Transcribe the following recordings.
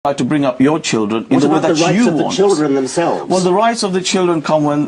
Try to bring up your children in the way that you want. What about the rights of the children themselves? Well, the rights of the children come when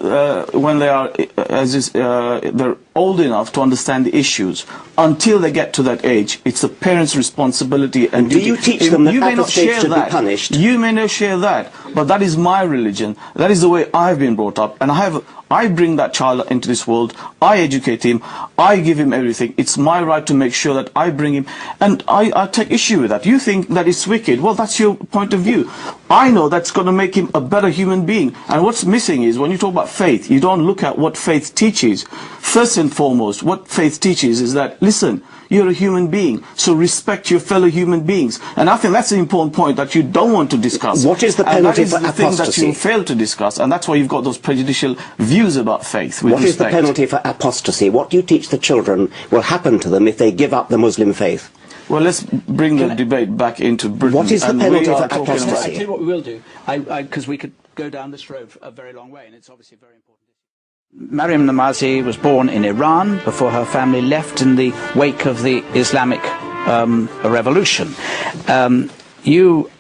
they are they're old enough to understand the issues. Until they get to that age, it's the parents' responsibility and duty. Do you teach them that atheists should be punished? You may not share that, but that is my religion. That is the way I've been brought up, and I bring that child into this world. I educate him. I give him everything. It's my right to make sure that I bring him, and I take issue with that. You think that it's wicked? Well, that's your point of view. I know that's going to make him a better human being. And what's missing is when you talk about faith, you don't look at what faith teaches. First and foremost, what faith teaches is that, listen, you're a human being, so respect your fellow human beings. And I think that's an important point that you don't want to discuss. What is the penalty for apostasy? And that is the thing that you fail to discuss, and that's why you've got those prejudicial views about faith. What is the penalty for apostasy? What do you teach the children will happen to them if they give up the Muslim faith? Well, let's bring the debate back into Britain. What is the penalty for apostasy? I'll tell you what we will do, because we could go down this road a very long way, and it's obviously very important. Maryam Namazi was born in Iran before her family left in the wake of the Islamic revolution. You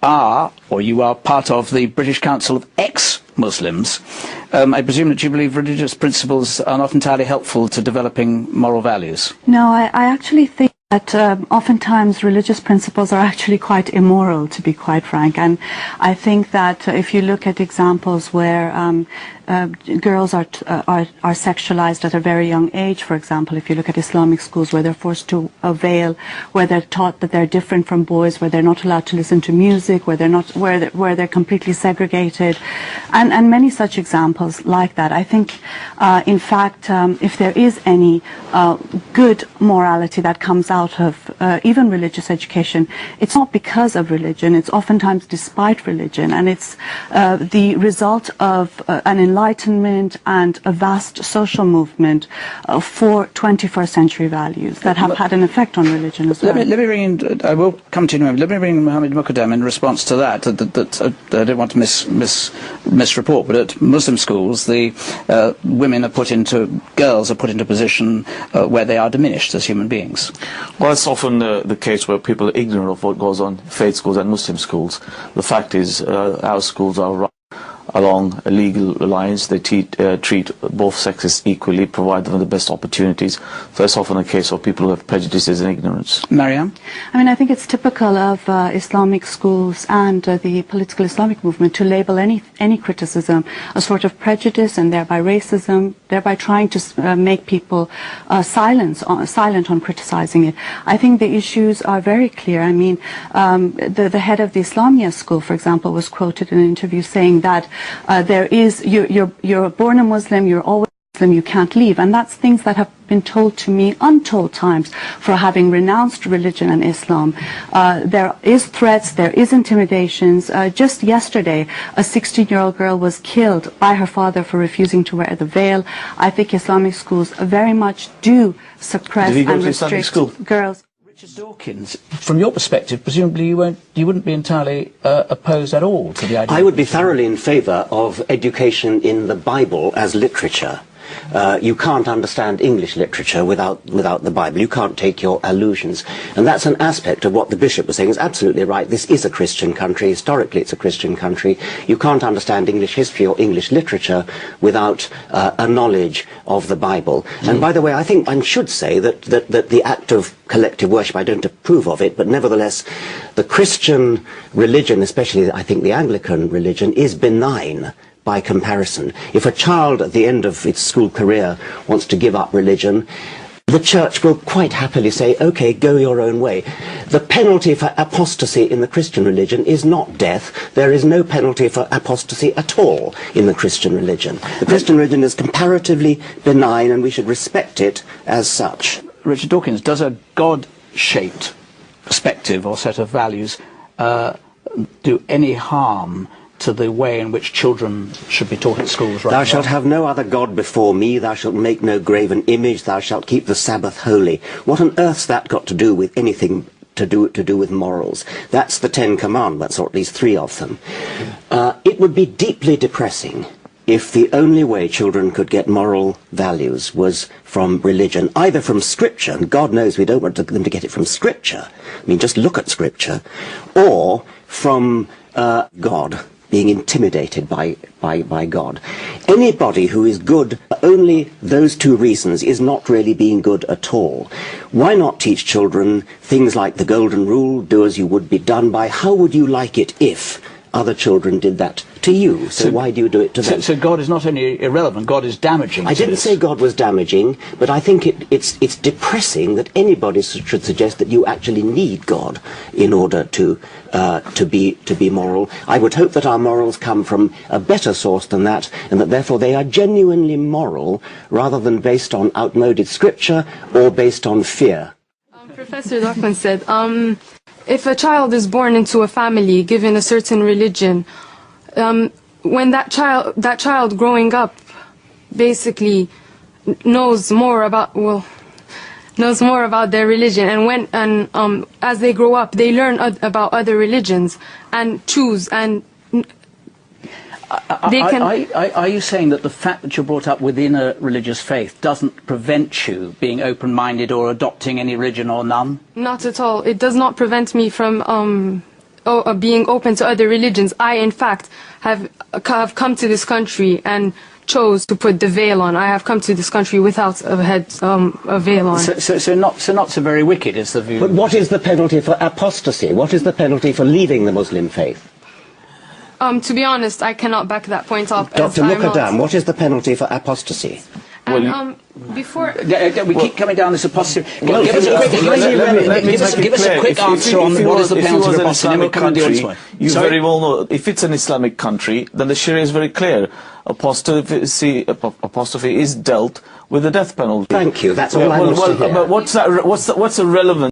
are part of the British Council of Ex-Muslims. I presume that you believe religious principles are not entirely helpful to developing moral values. No, I actually think that oftentimes religious principles are actually quite immoral, to be quite frank. And I think that if you look at examples where girls are sexualized at a very young age, for example, if you look at Islamic schools where they're forced to veil, where they're taught that they're different from boys, where they're not allowed to listen to music, where they're completely segregated, and many such examples like that. I think, in fact, if there is any good morality that comes out of even religious education, it's not because of religion. It's oftentimes despite religion, and it's the result of an enlightenment and a vast social movement for 21st century values that have had an effect on religion as well. Let me bring in, I will come to you in a moment. Let me bring in Mohammed Muqaddam in response to that. I don't want to misreport, but at Muslim schools, the girls are put into a position where they are diminished as human beings. Well, it's often the case where people are ignorant of what goes on in faith schools and Muslim schools. The fact is, our schools are run along legal lines. They treat both sexes equally, provide them with the best opportunities. So it's often a case of people who have prejudices and ignorance. Maryam? I mean, I think it's typical of Islamic schools and the political Islamic movement to label any criticism a sort of prejudice and thereby racism, thereby trying to make people silent on criticizing it. I think the issues are very clear. I mean, the head of the Islamia school, for example, was quoted in an interview saying that you're born a Muslim, you're always Muslim, you can't leave. And that's things that have been told to me untold times for having renounced religion and Islam. There is threats, there is intimidations. Just yesterday, a 16-year-old girl was killed by her father for refusing to wear the veil. I think Islamic schools very much do suppress and restrict girls. Richard Dawkins, from your perspective, presumably you wouldn't be entirely opposed at all to the idea. I would be thoroughly in favour of education in the Bible as literature. You can't understand English literature without the Bible. You can't take your allusions. And that's an aspect of what the bishop was saying. Is absolutely right. This is a Christian country. Historically, it's a Christian country. You can't understand English history or English literature without a knowledge of the Bible. And by the way, I think I should say that the act of collective worship, I don't approve of it, but nevertheless, the Christian religion, especially I think the Anglican religion, is benign by comparison. If a child at the end of its school career wants to give up religion, the church will quite happily say, okay, go your own way. The penalty for apostasy in the Christian religion is not death. There is no penalty for apostasy at all in the Christian religion. The Christian religion is comparatively benign, and we should respect it as such. Richard Dawkins, does a God-shaped perspective or set of values do any harm to the way in which children should be taught at schools right now? Thou shalt have no other God before me, thou shalt make no graven image, thou shalt keep the Sabbath holy. What on earth's that got to do with anything to do with morals? That's the 10 Commandments, or at least 3 of them. It would be deeply depressing if the only way children could get moral values was from religion, either from Scripture, and God knows we don't want them to get it from Scripture, I mean just look at Scripture, or from God, being intimidated by God. Anybody who is good for only those two reasons is not really being good at all. Why not teach children things like the golden rule, do as you would be done by? How would you like it if other children did that to you? So why do you do it to them? So God is not only irrelevant, God is damaging. I didn't say God was damaging, but I think it's depressing that anybody should suggest that you actually need God in order to be moral. I would hope that our morals come from a better source than that, and that therefore they are genuinely moral rather than based on outmoded scripture or based on fear. Professor Dawkins said, if a child is born into a family given a certain religion, when that child growing up basically knows more about their religion, and as they grow up they learn about other religions and choose, and they can... Are you saying that the fact that you're brought up within a religious faith doesn't prevent you being open-minded or adopting any religion or none? Not at all. It does not prevent me from being open to other religions. I, in fact, have come to this country and chose to put the veil on. I have come to this country without a veil on. So not so very wicked is the view. But what is the penalty for apostasy? What is the penalty for leaving the Muslim faith? To be honest, I cannot back that point up. Dr. Mukadam, what is the penalty for apostasy? And, before... We keep coming down this apostasy. Well, give us a quick answer on what is the penalty for apostasy, and then we come to the audience one. You very well know, if it's an Islamic country, then the Sharia is very clear. Apostasy is dealt with the death penalty. Thank you, that's all I want to hear. But what's the relevance?